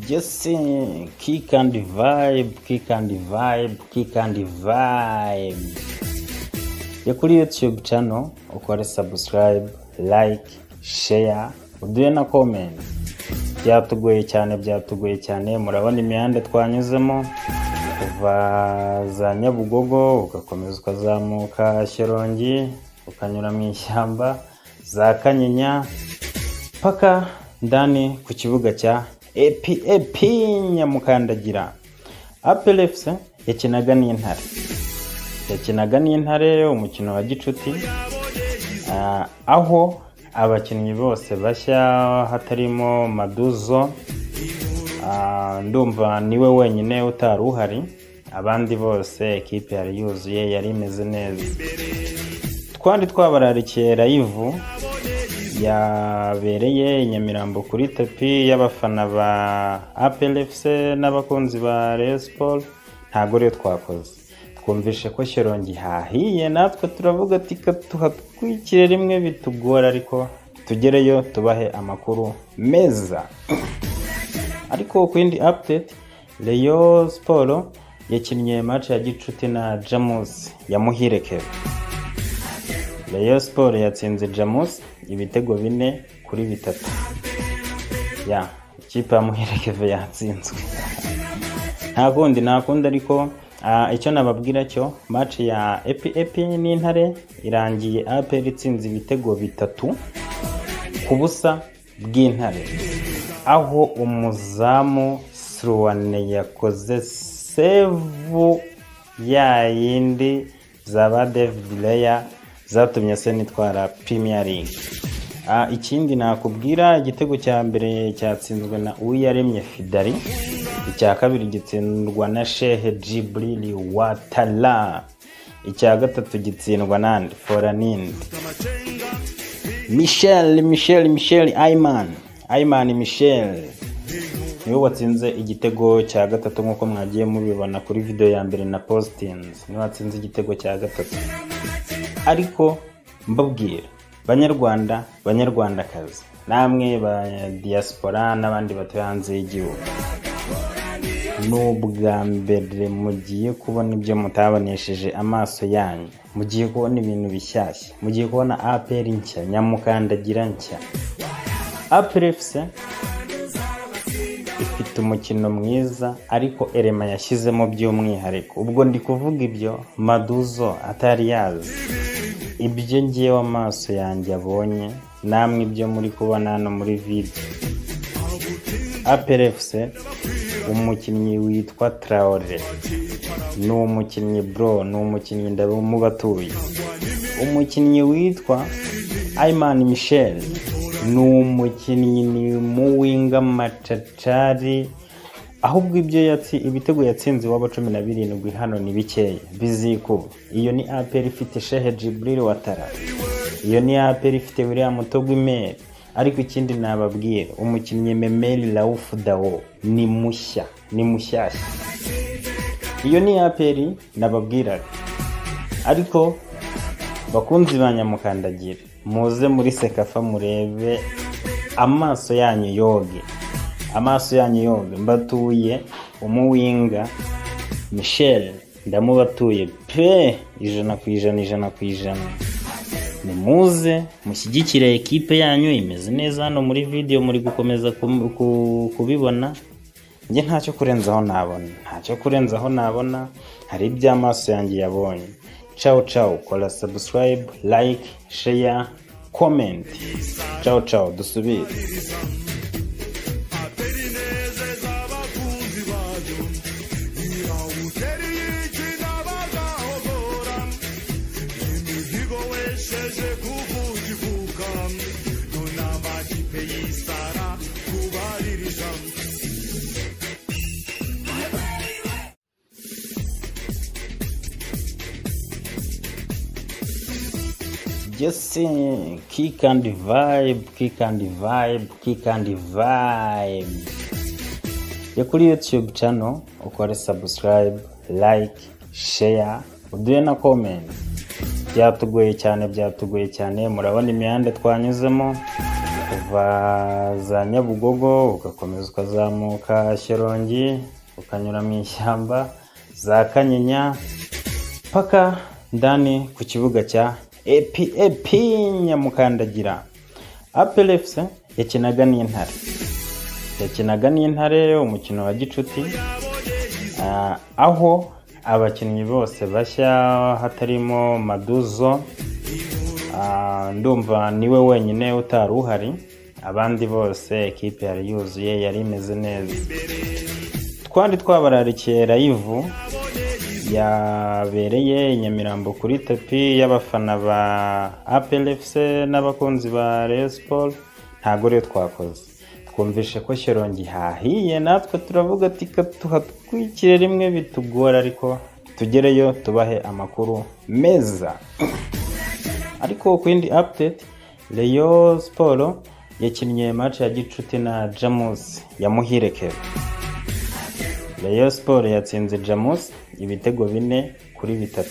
Just kick and vibe, kick and vibe, kick and vibe. Ya kuri YouTube channel ukore subscribe, like, share, uduye na comment. Byatugoye cyane murabona imihanda twanyuzemo kuva za Nyabugogo ugakomeza ukazamuka Shyorongi ukanyura mu ishyamba za Kanyinya paka ndani ku kibuga cya EPP Nyamukandagira. APR FC yakinaga n'Intare umukino wa gicuti, aho abakinnyi bose bashya hatarimo Maduzo, ndumva niwe wenyine utari uhari, abandi bose ekipe yari yuzuye, yari imeze neza. Twandi twabararikiye live yabereye Nyamirambo kuri tapi y'abafana ba APR FC n'abakunzi ba Rayon Sport. Ntago rero twakoze, twumvishe ko Shyorongi hahiye, natwe turavuga ati tuhatwikire rimwe bitugora, ariko tugereyo tubahe amakuru meza. Ariko ku yindi update, Rayon Sport yakinnye match ya gicuti na Jamus ya Muhire Kevin. Rayon Sport yatsinze Jamus ibitego 4-3. Ya ikipe ya Muhire Kevin yatsinzwe. Ntakundi ariko icyo nababwira cyo match ya EPP n'Intare irangiye APR itsinze ibitego 3-0 bw'Intare, aho umuzamu Sruwane yakoze save ya yindi zaba David Leya zatumye se nitwara Premier League. Ikindi nakubwira, igitego cya mbere cyatsinzwe na Uwiyaremye Fidari, icya kabiri gitsindwa na Sheikh Jibril Watala, icya gatatu gitsindwa nande Foranindi Michel Ayman Michel niwe watsinze igitego cya gatatu, nkuko mwagiye mubibona kuri video ya mbere na postings, niwe watsinze igitego cya gatatu. Ariko mbabwira banyarwandakazi, namwe ba diaspora n'abandi batuye hanze y'igihugu, n'ubwa mbere mugiye kubona ibyo mutabonesheje amaso yanyu, mugiye kubona ibintu bishyashya, mugiye kubona APR nshya, Nyamukandagira nshya. APR FC ifite umukino mwiza, ariko Elema yashyizemo by'umwihariko. Ubwo ndi kuvuga ibyo Maduzo atari yazi, ibyo ngiye amaso yanjye abonye, namwe ibyo muri kubona hano muri video. APR FC umukinnyi witwa Traore ni umukinnyi ni umukinnyi ndabumubatuye. Umukinnyi witwa Ayman Michel ni umukinnyi mu winga macacari, ahubwo ibitego yatsinze waba 17 hano ni bikeye biziko. Iyo ni APR ifite Sheikh Jibril Watara, iyo ni APR ifite William Togwimere. Ariko ikindi nababwira, umukinnyi Memeli Rauf Dawo ni mushyashya. Iyo ni APR nababwira. Ariko bakunzi ba Nyamukandagira, muze muri Sekafa murebe, amaso yanyu yoge, mbatuye umuwinga Michel, ndamubatuye pe 100%. Nimuze mushyigikire ekipe yanyu, imeze neza hano muri video muri gukomeza kubibona. Nge ntacyo kurenzaho nabona, hari iby'amaso yanjye yabonye. Ciao, kola subscribe, like, share, comment. Ciao, dusubire. Just kick and vibe. Ya kuri YouTube channel ukore subscribe, like, share, uduye na comment. Byatugoye cyane murabona imihanda twanyuzemo kuva za Nyabugogo ugakomeza ukazamuka Shyorongi ukanyura mu ishyamba za Kanyinya paka ndani ku kibuga cya EPEP Nyamukandagira. APR FC yakinaga n'Intare umukino wa gicuti, aho abakinnyi bose bashya hatarimo Maduzo, ndumva niwe wenyine utari uhari, abandi bose ekipe yari yuzuye, yari imeze neza. Twari twabararikiye live yabereye i Nyamirambo kuri tapi y'abafana ba APR FC n'abakunzi ba Rayon Sport. Ntago rero twakoze, twumvishe ko Shyorongi hahiye, natwe turavuga ati tuhatwikire rimwe bitugora, ariko tugereyo tubahe amakuru meza. Ariko ku yindi update, Rayon Sport yakinnye match ya gicuti na Jamus ya Muhire Kevin. Rayon Sport yatsinze Jamus ibitego 4-3.